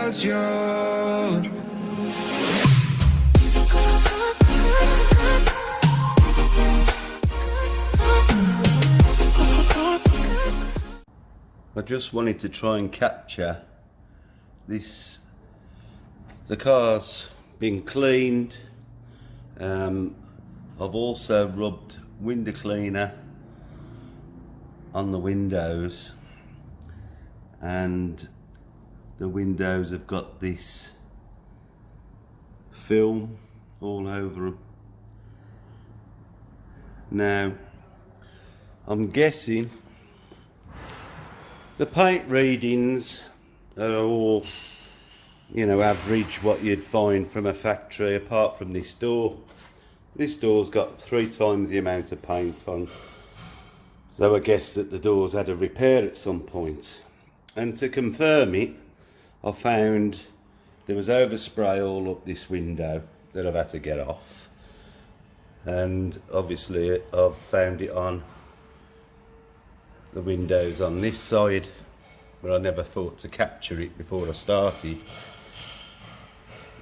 without you. I just wanted to try and capture this. The car's been cleaned. I've also rubbed window cleaner on the windows, and the windows have got this film all over them. Now, I'm guessing the paint readings are all, you know, average what you'd find from a factory, apart from this door. This door's got 3 times the amount of paint on, so I guess that the door's had a repair at some point. And to confirm it, I found there was overspray all up this window that I've had to get off, and obviously I've found it on the windows on this side, but I never thought to capture it before I started.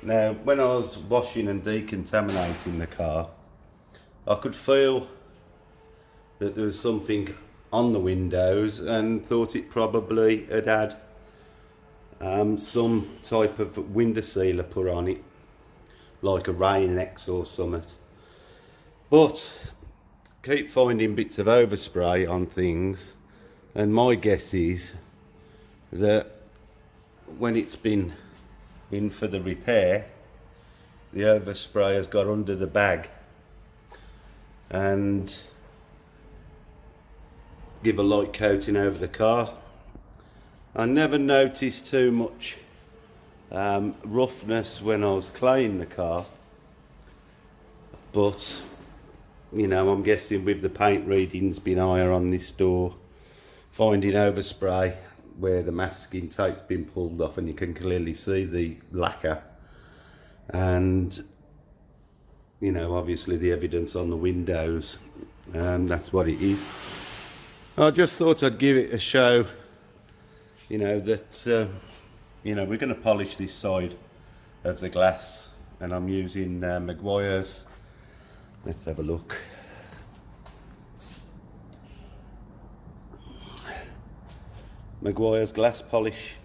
Now, when I was washing and decontaminating the car, I could feel that there was something on the windows, and thought it probably had some type of window sealer put on it, like a Rain-X or something. But keep finding bits of overspray on things, and my guess is that when it's been in for the repair, the overspray has got under the bag and give a light coating over the car. I never noticed too much roughness when I was cleaning the car, but you know, I'm guessing with the paint readings being higher on this door, finding overspray where the masking tape's been pulled off and you can clearly see the lacquer, and you know, obviously the evidence on the windows, that's what it is. I just thought I'd give it a show, you know, that you know, we're going to polish this side of the glass, and I'm using Meguiar's. Let's have a look. Meguiar's glass polish.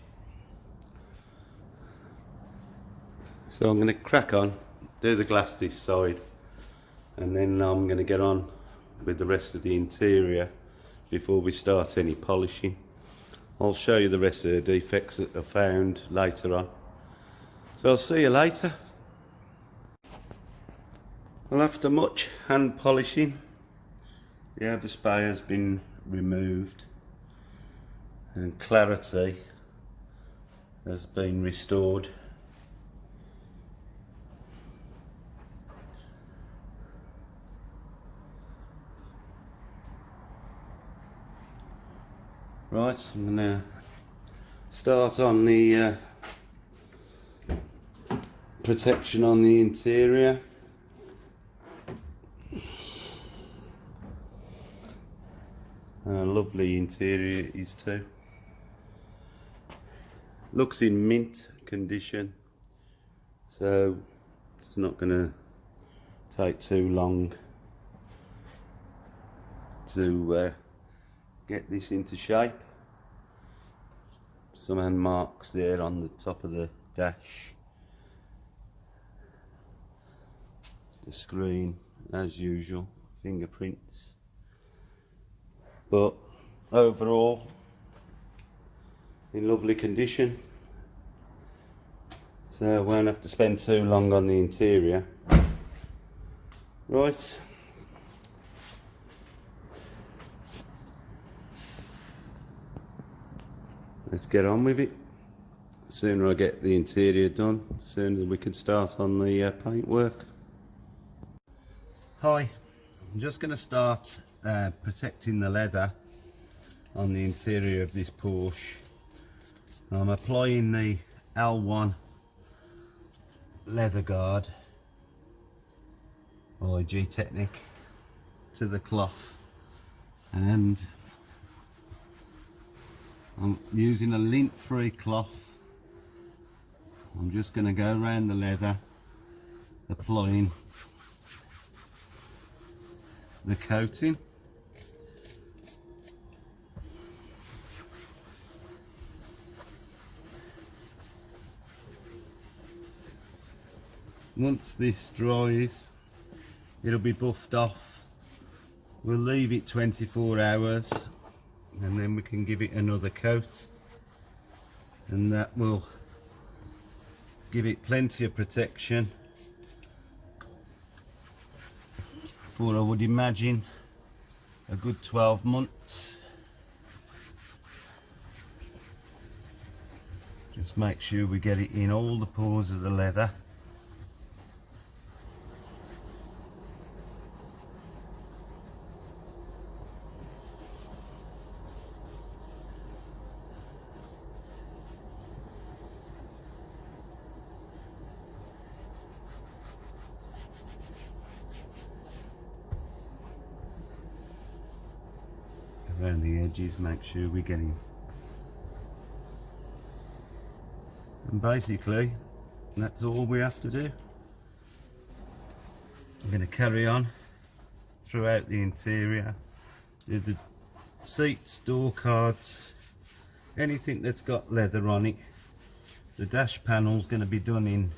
So I'm going to crack on, do the glass this side, and then I'm going to get on with the rest of the interior before we start any polishing. I'll show you the rest of the defects that I found later on. So I'll see you later. Well, after much hand polishing, the overspray has been removed and clarity has been restored. Right, I'm going to start on the protection on the interior. A lovely interior it is too. Looks in mint condition, so it's not going to take too long to get this into shape. Some hand marks there on the top of the dash. The screen, as usual, fingerprints. But overall, in lovely condition. So I won't have to spend too long on the interior. Right. Let's get on with it. The sooner I get the interior done, the sooner we can start on the paint work. Hi, I'm just going to start protecting the leather on the interior of this Porsche. I'm applying the L1 leather guard by Gtechniq to the cloth, and I'm using a lint free cloth I'm just going to go around the leather, applying the coating. Once this dries, it'll be buffed off. We'll leave it 24 hours and then we can give it another coat, and that will give it plenty of protection for, I would imagine, a good 12 months. Just make sure we get it in all the pores of the leather. Around the edges, make sure we're getting, and basically that's all we have to do. I'm going to carry on throughout the interior, do the seats, door cards, anything that's got leather on it. The dash panel's going to be done in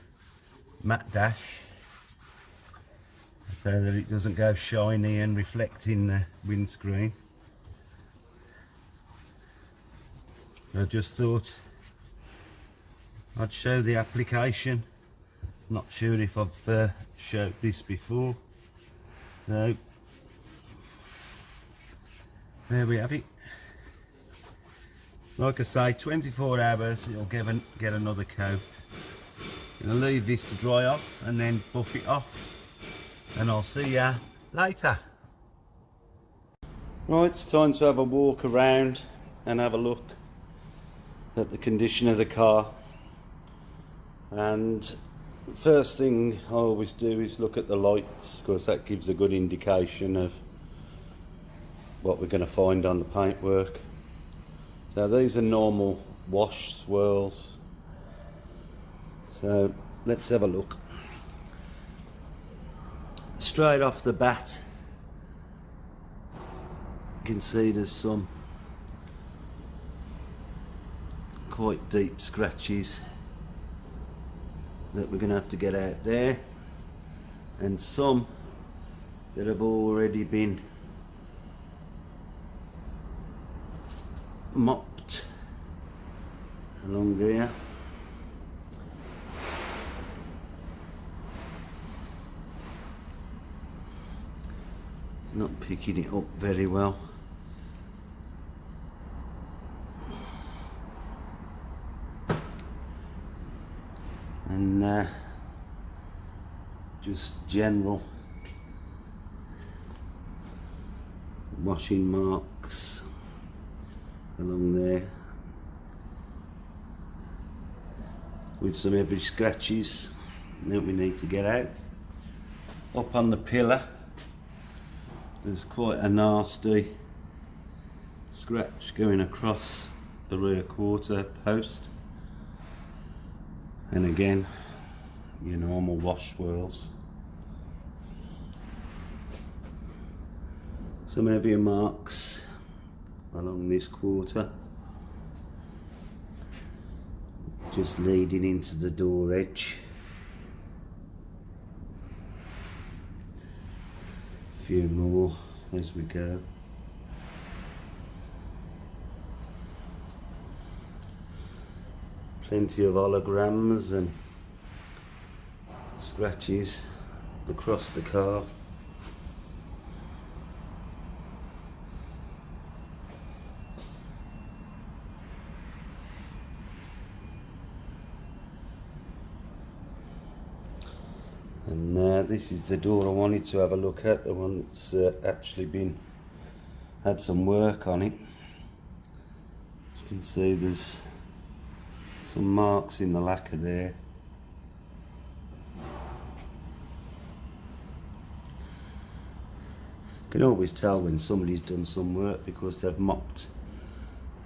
matte dash so that it doesn't go shiny and reflecting the windscreen. I just thought I'd show the application. Not sure if I've showed this before. So there we have it. Like I say, 24 hours, it'll get another coat. I'm going to leave this to dry off and then buff it off. And I'll see ya later. Right, it's time to have a walk around and have a look at the condition of the car. And first thing I always do is look at the lights, because that gives a good indication of what we're going to find on the paintwork. So these are normal wash swirls. So let's have a look. Straight off the bat, you can see there's some quite deep scratches that we're going to have to get out there, and some that have already been mopped along there. Not picking it up very well. And just general washing marks along there, with some heavy scratches that we need to get out. Up on the pillar there's quite a nasty scratch going across the rear quarter post, and again your normal wash swirls. Some heavier marks along this quarter, just leading into the door edge. A few more as we go. Plenty of holograms and scratches across the car. And this is the door I wanted to have a look at, the one that's actually had some work on it. As you can see, there's some marks in the lacquer there. You can always tell when somebody's done some work because they've mopped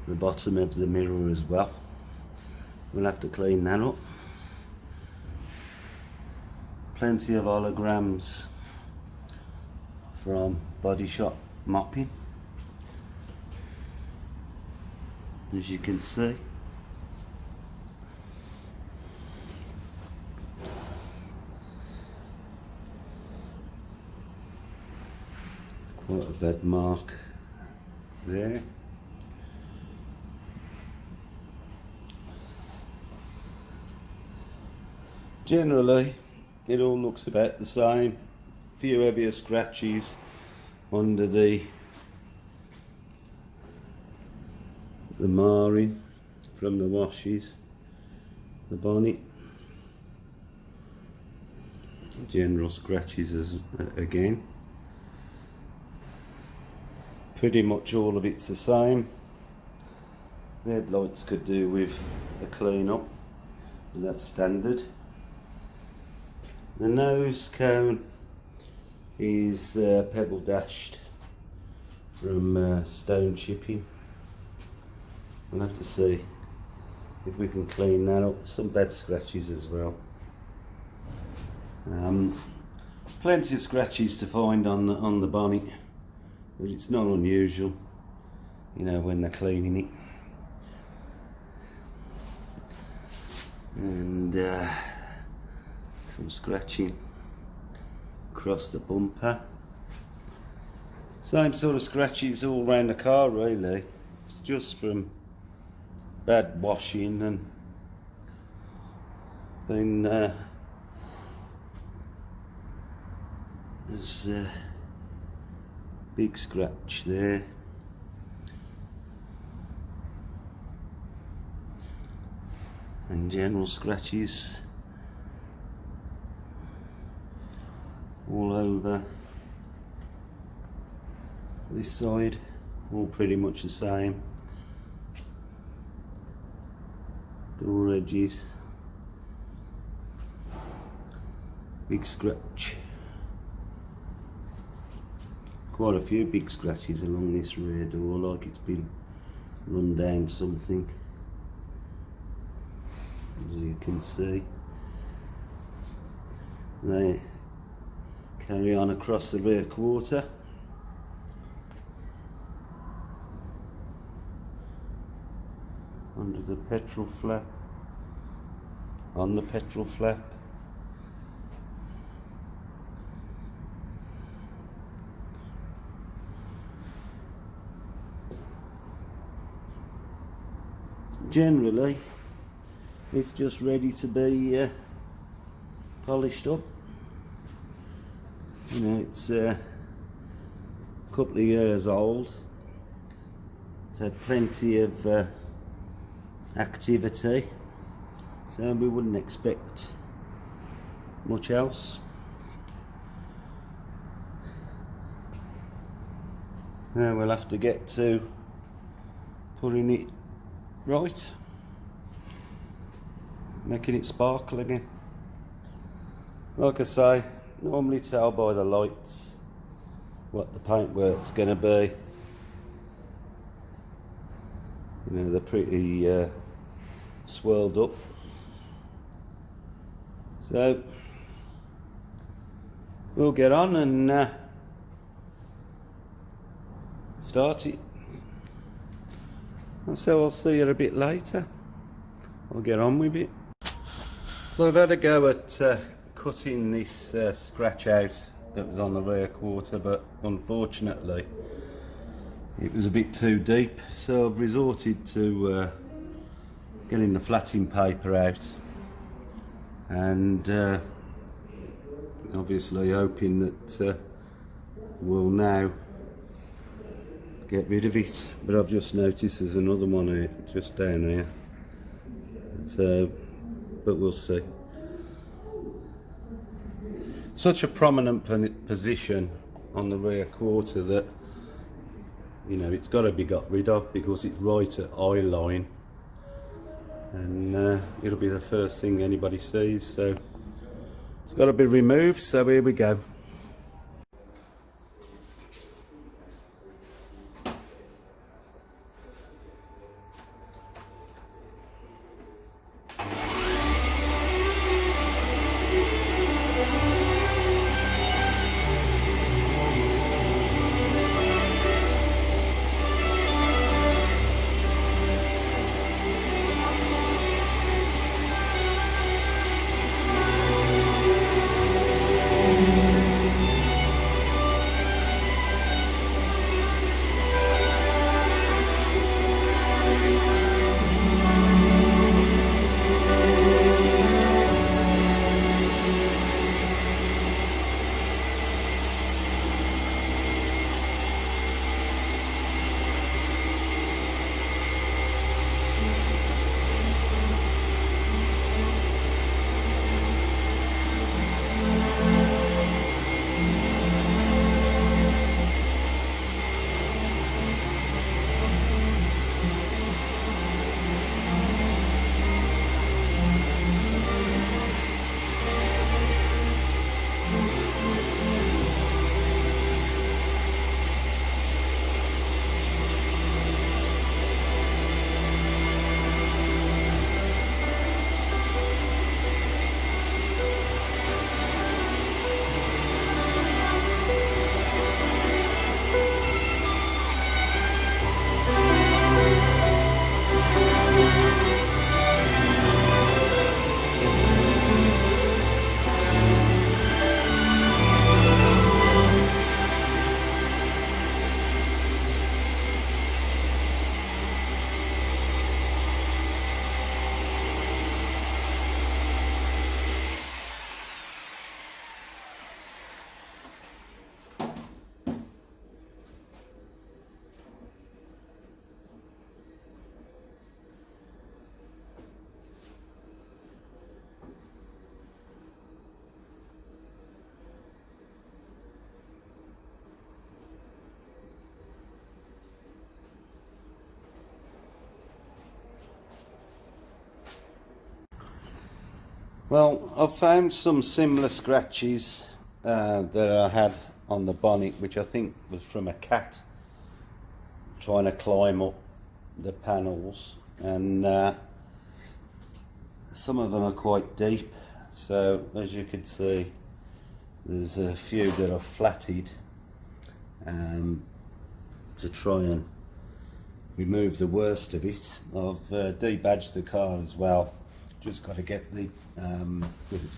the bottom of the mirror as well. We'll have to clean that up. plenty of holograms from Body Shop mopping, as you can see. It's quite a bad mark there. Generally, it all looks about the same. A few heavier scratches under the marring from the washes, the bonnet. General scratches again. Pretty much all of it's the same. The headlights could do with a clean up, and that's standard. The nose cone is pebble dashed from stone chipping. We'll have to see if we can clean that up. Some bad scratches as well. Plenty of scratches to find on the bonnet, but it's not unusual, you know, when they're cleaning it. And some scratching across the bumper. Same sort of scratches all around the car really. It's just from bad washing and been there's a big scratch there. And general scratches all over this side, all pretty much the same. Door edges, big scratch, quite a few big scratches along this rear door, like it's been run down something, as you can see. They carry on across the rear quarter. Under the petrol flap, on the petrol flap. Generally, it's just ready to be polished up. You know, it's a couple of years old. It's had plenty of activity, so we wouldn't expect much else. Now we'll have to get to putting it right, making it sparkle again. Like I say, normally tell by the lights what the paintwork's going to be. You know, they're pretty swirled up. So we'll get on and start it. So I'll see you a bit later. I'll get on with it. So I've had a go at cutting this scratch out that was on the rear quarter, but unfortunately it was a bit too deep, so I've resorted to getting the flatting paper out and obviously hoping that we'll now get rid of it. But I've just noticed there's another one here, just down here, so but we'll see. Such a prominent position on the rear quarter that, you know, it's got to be got rid of because it's right at eye line, and it'll be the first thing anybody sees, so it's got to be removed. So here we go. Well, I've found some similar scratches that I had on the bonnet, which I think was from a cat trying to climb up the panels, and some of them are quite deep, so as you can see there's a few that I've flatted to try and remove the worst of it. I've debadged the car as well, just got to get the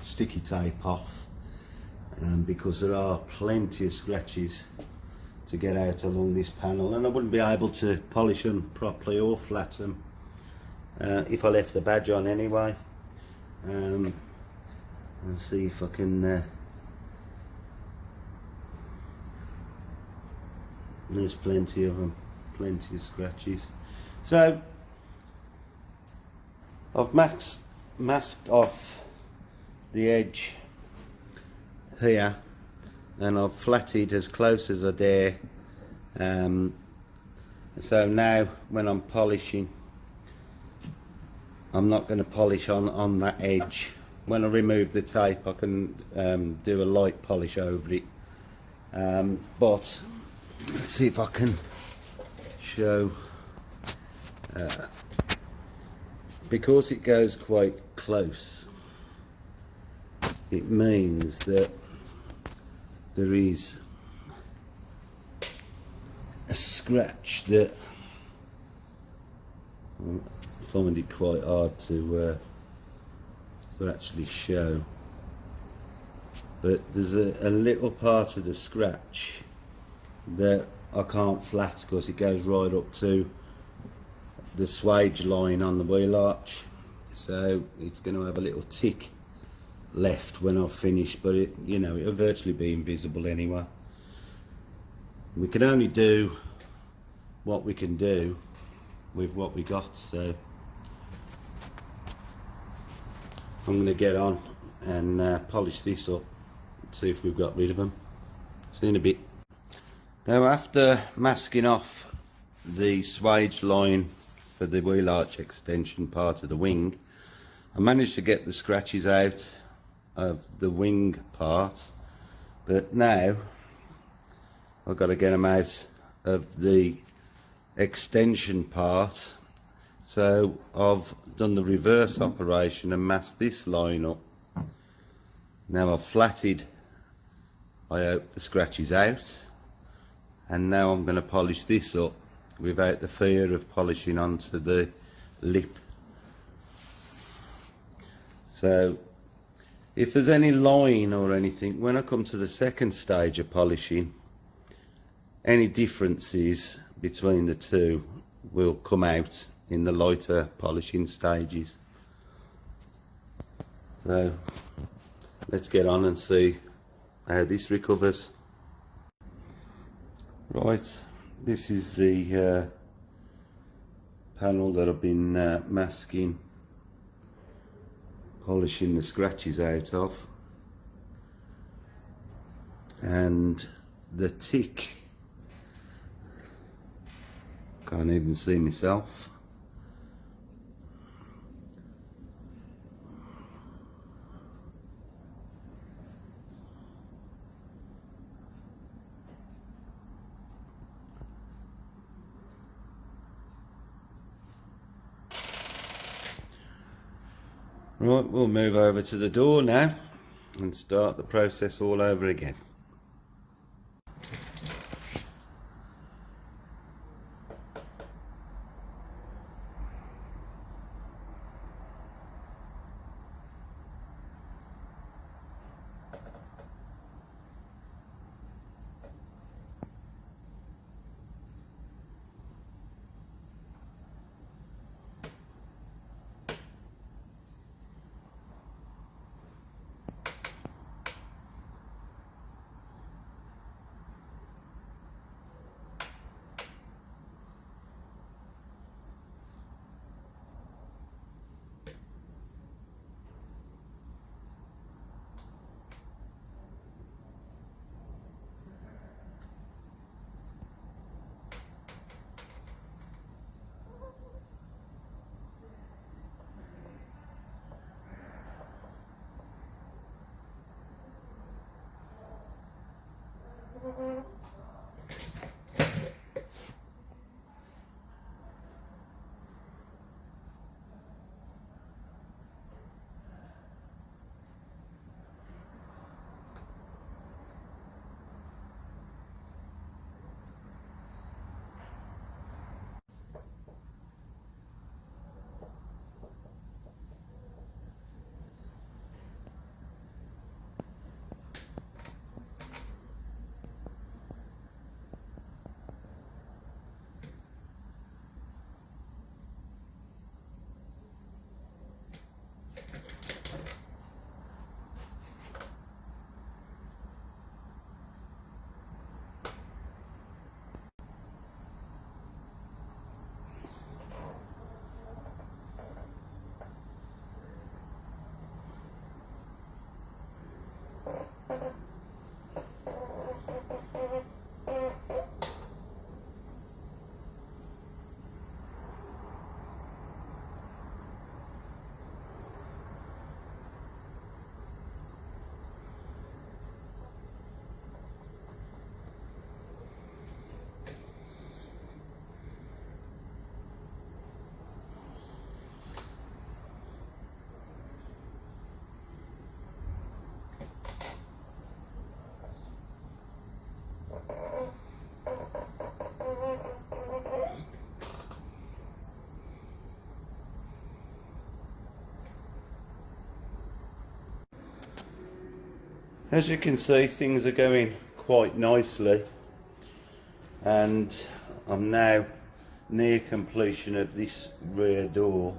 sticky tape off because there are plenty of scratches to get out along this panel, and I wouldn't be able to polish them properly or flat them if I left the badge on anyway. Let's see if I can there's plenty of them, plenty of scratches. So I've masked off the edge here, and I've flatted as close as I dare. So now when I'm polishing, I'm not going to polish on that edge. When I remove the tape, I can do a light polish over it. But let's see if I can show, because it goes quite close, it means that there is a scratch that I find it quite hard to actually show, but there's a little part of the scratch that I can't flat because it goes right up to the swage line on the wheel arch, so it's going to have a little tick left when I've finished, but it, you know, it'll virtually be invisible anyway. We can only do what we can do with what we got, so I'm going to get on and polish this up and see if we've got rid of them. See you in a bit. Now, after masking off the swage line for the wheel arch extension part of the wing, I managed to get the scratches out of the wing part, but now I've got to get them out of the extension part. So I've done the reverse operation and masked this line up. Now I've flatted, I hope, the scratches out, and now I'm going to polish this up without the fear of polishing onto the lip. So if there's any line or anything, when I come to the second stage of polishing, any differences between the two will come out in the lighter polishing stages. So let's get on and see how this recovers. Right, this is the panel that I've been masking, polishing the scratches out of, and the tick, can't even see myself. Right, we'll move over to the door now and start the process all over again. As you can see, things are going quite nicely, and I'm now near completion of this rear door.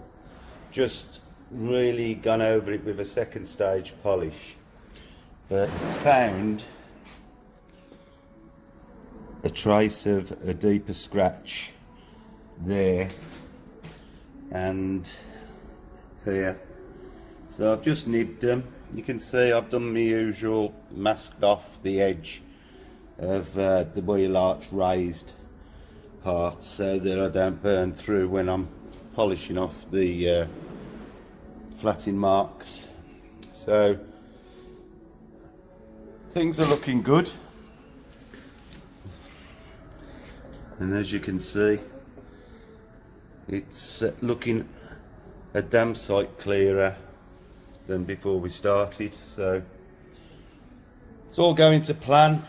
Just really gone over it with a second stage polish, but found a trace of a deeper scratch there and here. So I've just nibbed them. You can see I've done my usual, masked off the edge of the wheel arch raised part so that I don't burn through when I'm polishing off the flatting marks. So things are looking good, and as you can see, it's looking a damn sight clearer than before we started. So it's all going to plan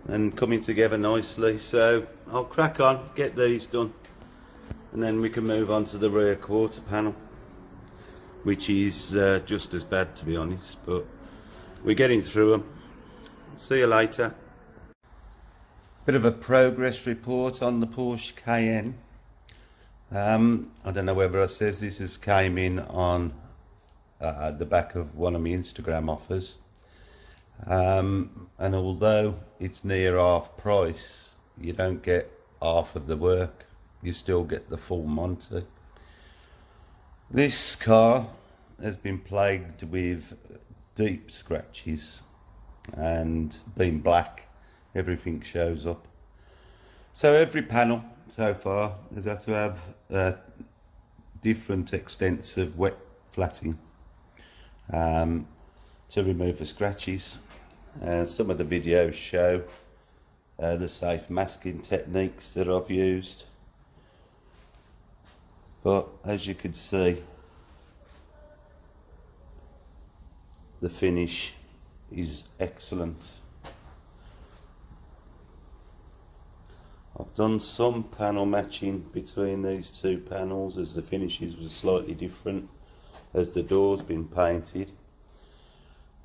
and coming together nicely. So I'll crack on, get these done, and then we can move on to the rear quarter panel, which is just as bad, to be honest, but we're getting through them. See you later. Bit of a progress report on the Porsche Cayenne. I don't know whether I says this has came in on the back of one of my Instagram offers, and although it's near half price, you don't get half of the work, you still get the full Monty. This car has been plagued with deep scratches, and being black, everything shows up. So every panel so far has had to have different extents of wet flatting to remove the scratches. Some of the videos show the safe masking techniques that I've used, but as you can see, the finish is excellent. I've done some panel matching between these two panels, as the finishes were slightly different as the door's been painted,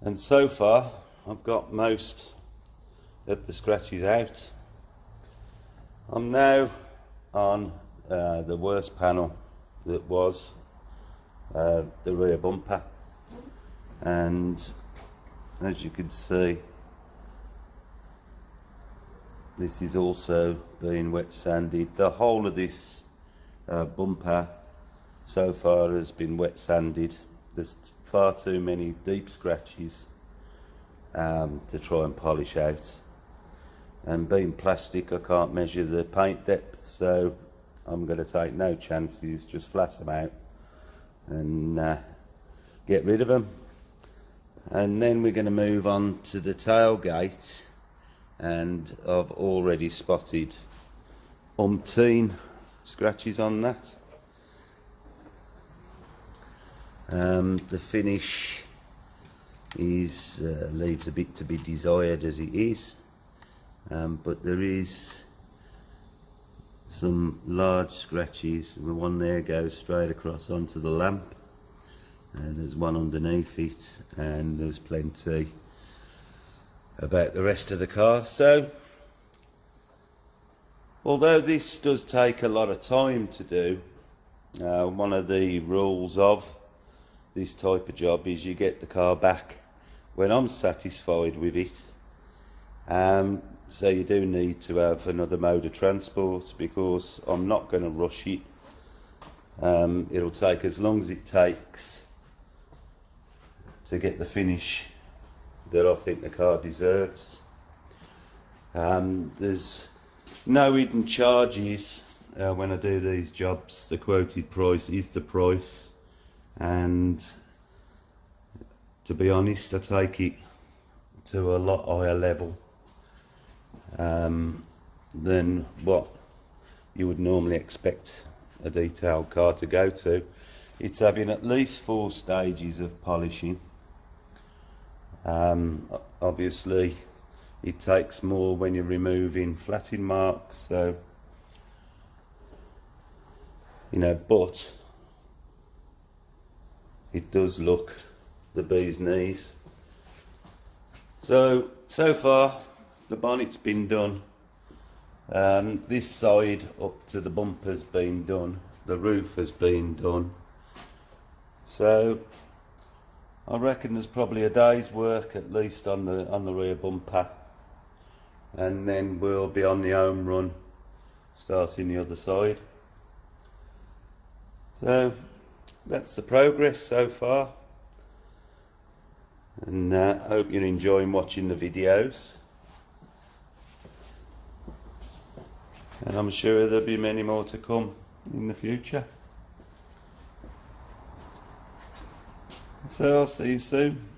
and so far I've got most of the scratches out. I'm now on the worst panel that was the rear bumper, and as you can see, this is also being wet sanded. The whole of this bumper so far has been wet sanded. There's far too many deep scratches to try and polish out, and being plastic, I can't measure the paint depth, so I'm going to take no chances, just flat them out and get rid of them. And then we're going to move on to the tailgate, and I've already spotted umpteen scratches on that. The finish is leaves a bit to be desired as it is, but there is some large scratches. The one there goes straight across onto the lamp, and there's one underneath it, and there's plenty about the rest of the car. So although this does take a lot of time to do, one of the rules of this type of job is you get the car back when I'm satisfied with it. So you do need to have another mode of transport, because I'm not going to rush it. It'll take as long as it takes to get the finish that I think the car deserves. There's no hidden charges when I do these jobs. The quoted price is the price, and to be honest, I take it to a lot higher level than what you would normally expect a detailed car to go to. It's having at least 4 stages of polishing. Obviously it takes more when you're removing flatting marks, so you know, but it does look the bee's knees. So far the bonnet's been done. This side up to the bumper's been done. The roof has been done. So I reckon there's probably a day's work at least on the rear bumper, and then we'll be on the home run starting the other side. So that's the progress so far, and I hope you're enjoying watching the videos, and I'm sure there'll be many more to come in the future. So I'll see you soon.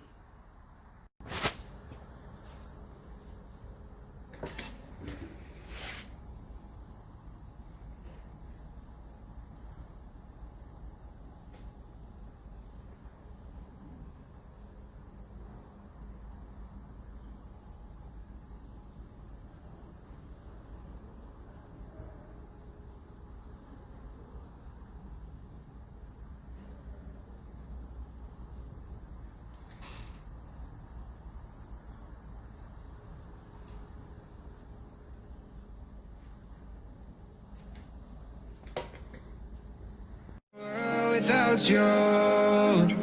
Without you.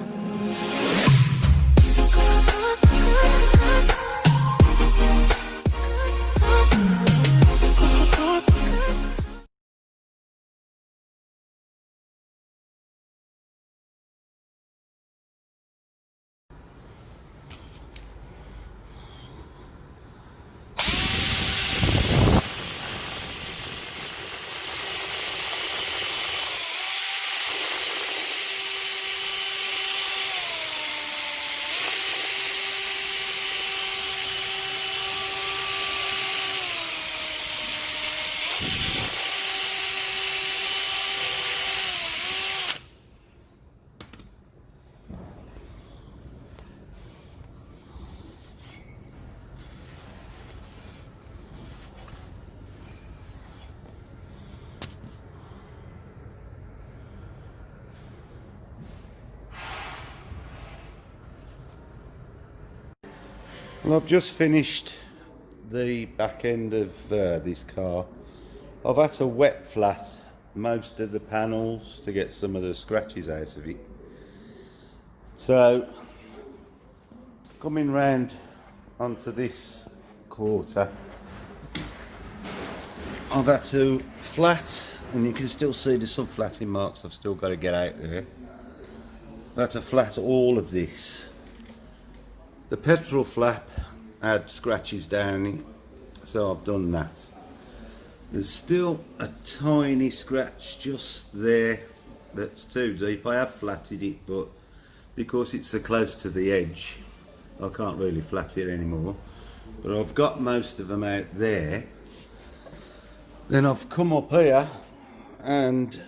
Well, I've just finished the back end of this car. I've had to wet flat most of the panels to get some of the scratches out of it. So coming round onto this quarter, I've had to flat, and you can still see the some flatting marks I've still got to get out there. I've had to flat all of this. The petrol flap had scratches down it, so I've done that. There's still a tiny scratch just there that's too deep. I have flatted it, but because it's so close to the edge, I can't really flat it anymore. But I've got most of them out there. Then I've come up here, and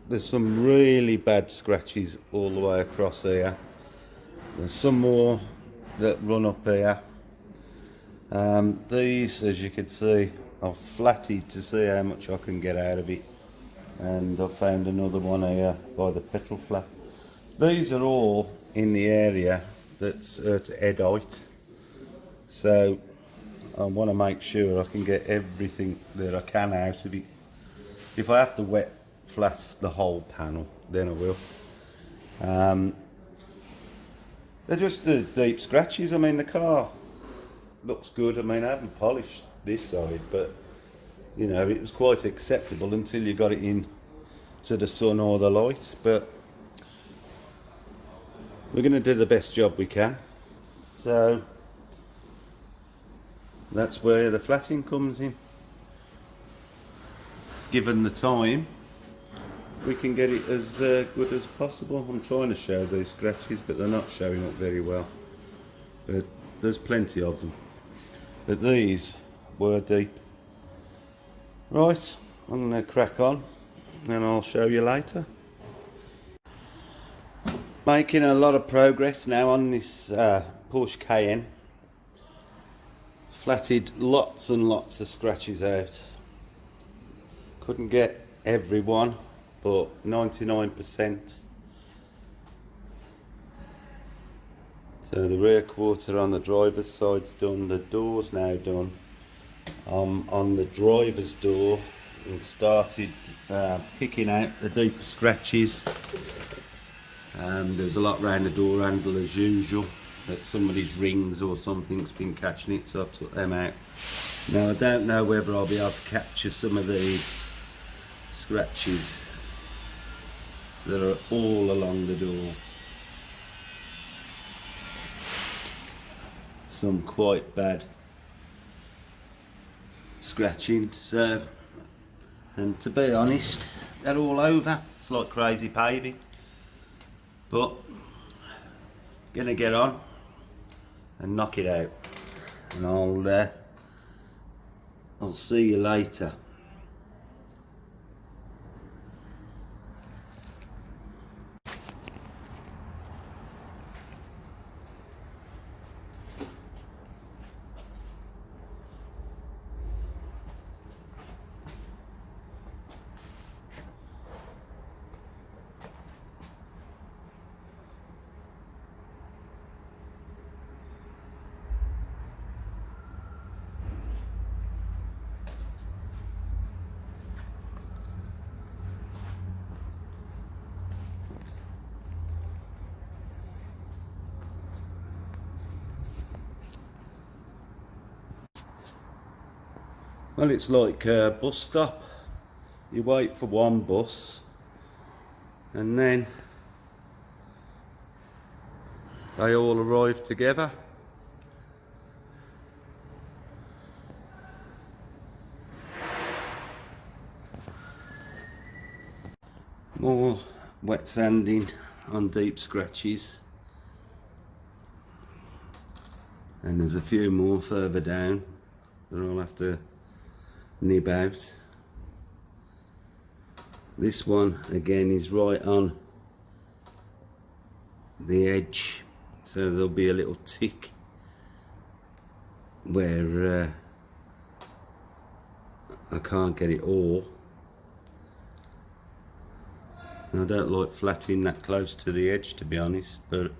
there's some really bad scratches all the way across here. There's some more that run up here. These, as you can see, I've flatted to see how much I can get out of it, and I've found another one here by the petrol flap. These are all in the area that's at head height, so I want to make sure I can get everything that I can out of it. If I have to wet flat the whole panel, then I will. They're just the deep scratches. I mean, the car looks good. I mean, I haven't polished this side, but you know, it was quite acceptable until you got it in to the sun or the light. But we're going to do the best job we can. So that's where the flatting comes in. Given the time, we can get it as good as possible. I'm trying to show these scratches, but they're not showing up very well. But there's plenty of them. But these were deep. Right, I'm going to crack on and I'll show you later. Making a lot of progress now on this Porsche Cayenne. Flatted lots and lots of scratches out. Couldn't get every one, but 99%. So the rear quarter on the driver's side's done, the door's now done. On the driver's door and started picking out the deeper scratches. There's a lot around the door handle as usual, that somebody's rings or something's been catching it, so I've took them out. Now I don't know whether I'll be able to capture some of these scratches that are all along the door. Some quite bad scratching, so, and to be honest, they're all over. It's like crazy paving, but gonna get on and knock it out, and I'll see you later. Well, it's like a bus stop. You wait for one bus and then they all arrive together. More wet sanding on deep scratches, and there's a few more further down that I'll have to nib out. This one again is right on the edge, so there'll be a little tick where I can't get it all. And I don't like flatting that close to the edge, to be honest, but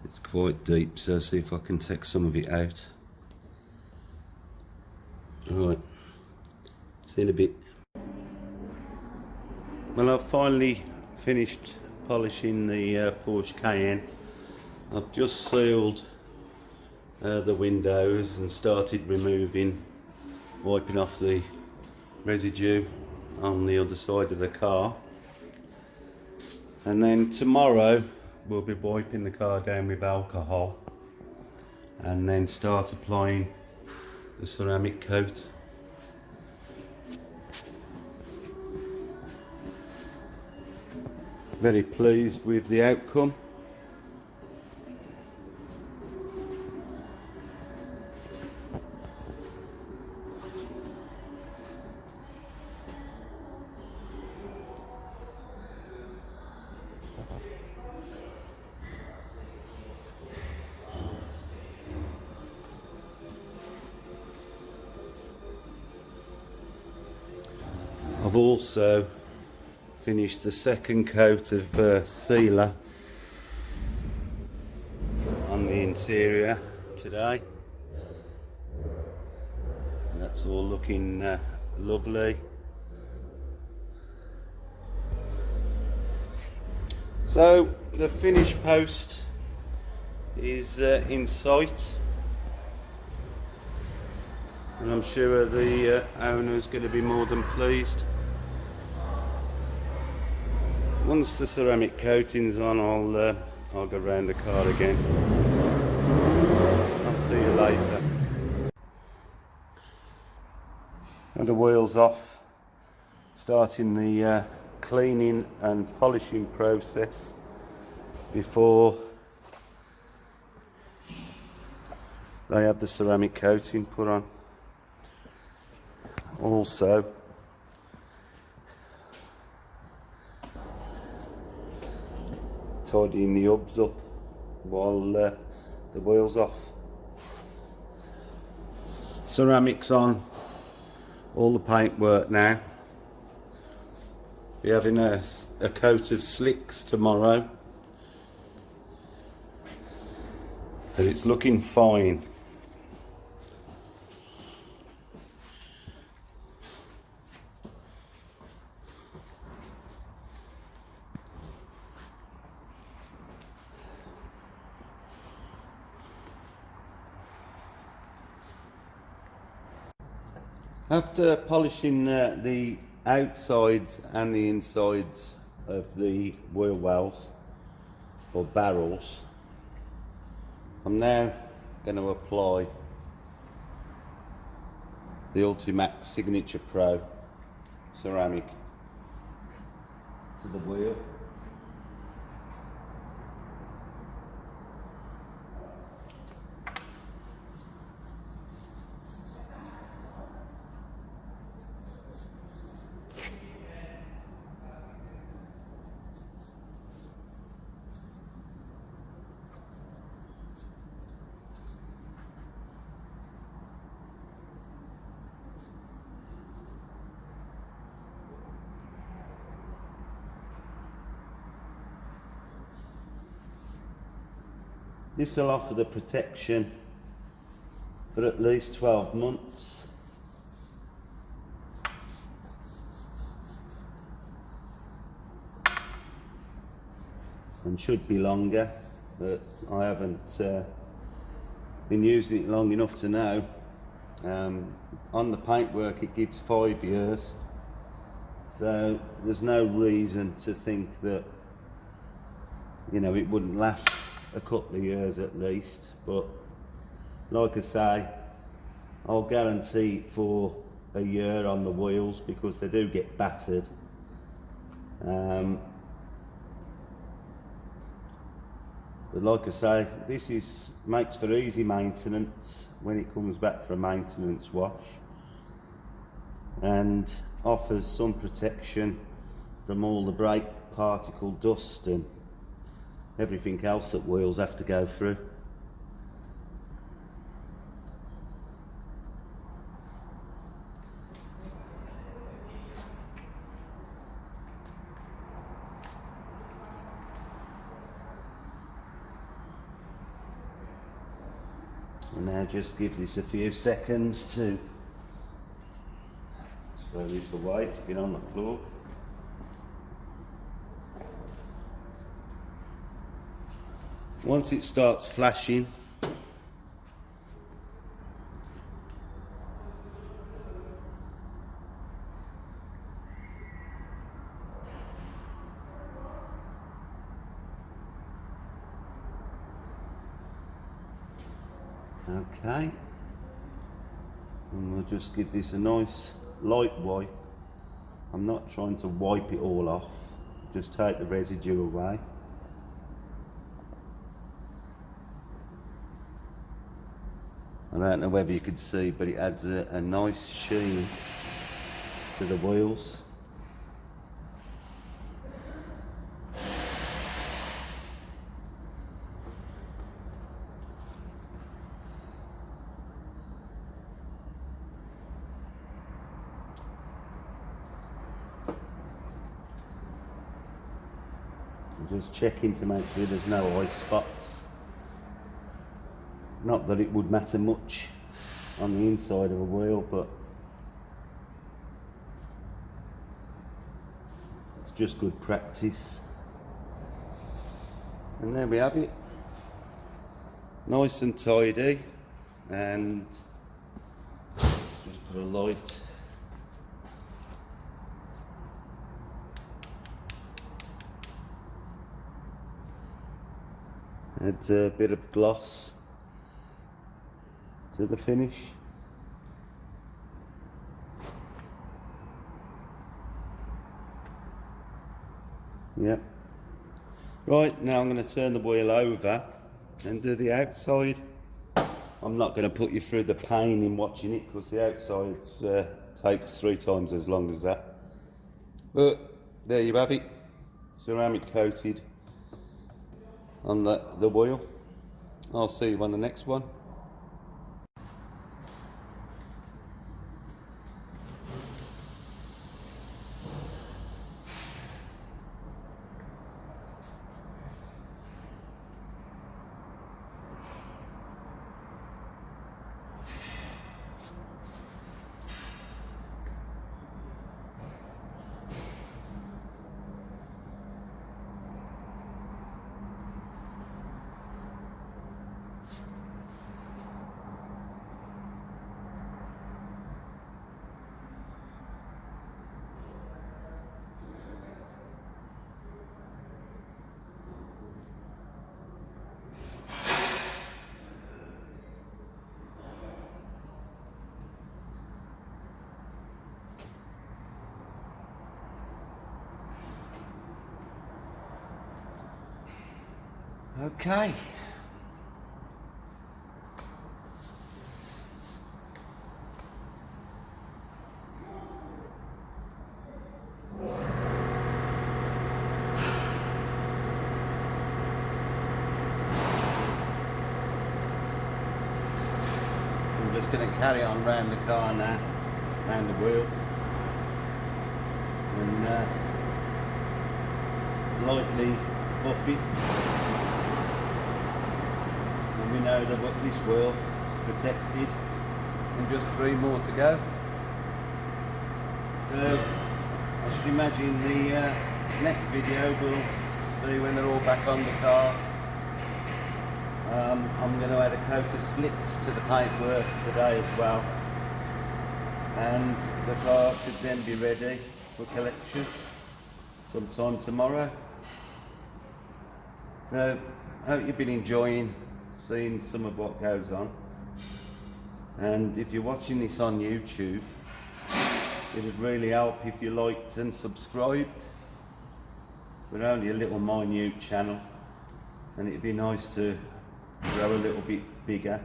it's quite deep, so see if I can take some of it out. Alright, see you in a bit. Well, I've finally finished polishing the Porsche Cayenne. I've just sealed the windows and started wiping off the residue on the other side of the car. And then tomorrow we'll be wiping the car down with alcohol and then start applying the ceramic coat. Very pleased with the outcome. I've also finished the second coat of sealer on the interior today. That's all looking lovely. So the finish post is in sight, and I'm sure the owner is going to be more than pleased. Once the ceramic coating's on, I'll I'll go round the car again. I'll see you later. And the wheels off, starting the cleaning and polishing process before they have the ceramic coating put on. Also, tidying the hubs up while the wheel's off. Ceramics on all the paintwork now. Be having a coat of Slixx tomorrow, but it's looking fine. After polishing the outsides and the insides of the wheel wells or barrels, I'm now going to apply the Ultimaxx Signiture Pro Ceramic to the wheel. This will offer the protection for at least 12 months. And should be longer, but I haven't been using it long enough to know. On the paintwork it gives 5 years, so there's no reason to think that, you know, it wouldn't last a couple of years at least. But like I say, I'll guarantee it for a year on the wheels because they do get battered. But like I say, this makes for easy maintenance when it comes back for a maintenance wash, and offers some protection from all the brake particle dust and everything else that wheels have to go through. And now just give this a few seconds to throw this away. It's been on the floor. Once it starts flashing, okay, and we'll just give this a nice light wipe. I'm not trying to wipe it all off, just take the residue away. I don't know whether you could see, but it adds a nice sheen to the wheels. I'm just checking to make sure there's no eye spots. Not that it would matter much on the inside of a wheel, but it's just good practice. And there we have it. Nice and tidy, and just put a light. Adds a bit of gloss to the finish. Yep. Right, now I'm going to turn the wheel over and do the outside. I'm not going to put you through the pain in watching it because the outside takes 3 times as long as that. But there you have it, ceramic coated on the wheel. I'll see you on the next one. Okay. I'm just going to carry on round the car now, round the wheel, and lightly buff it. And we know that this wheel is protected, and just 3 more to go. So I should imagine the next video will be when they're all back on the car. I'm going to add a coat of Slixx to the paintwork today as well, and the car should then be ready for collection sometime tomorrow. So I hope you've been enjoying seeing some of what goes on, and if you're watching this on YouTube, it would really help if you liked and subscribed. We're only a little minute channel, and it'd be nice to grow a little bit bigger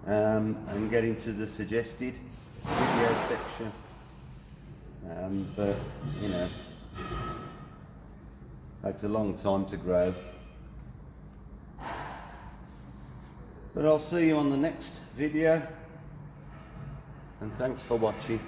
and get into the suggested video section. But you know, takes a long time to grow. But I'll see you on the next video, and thanks for watching.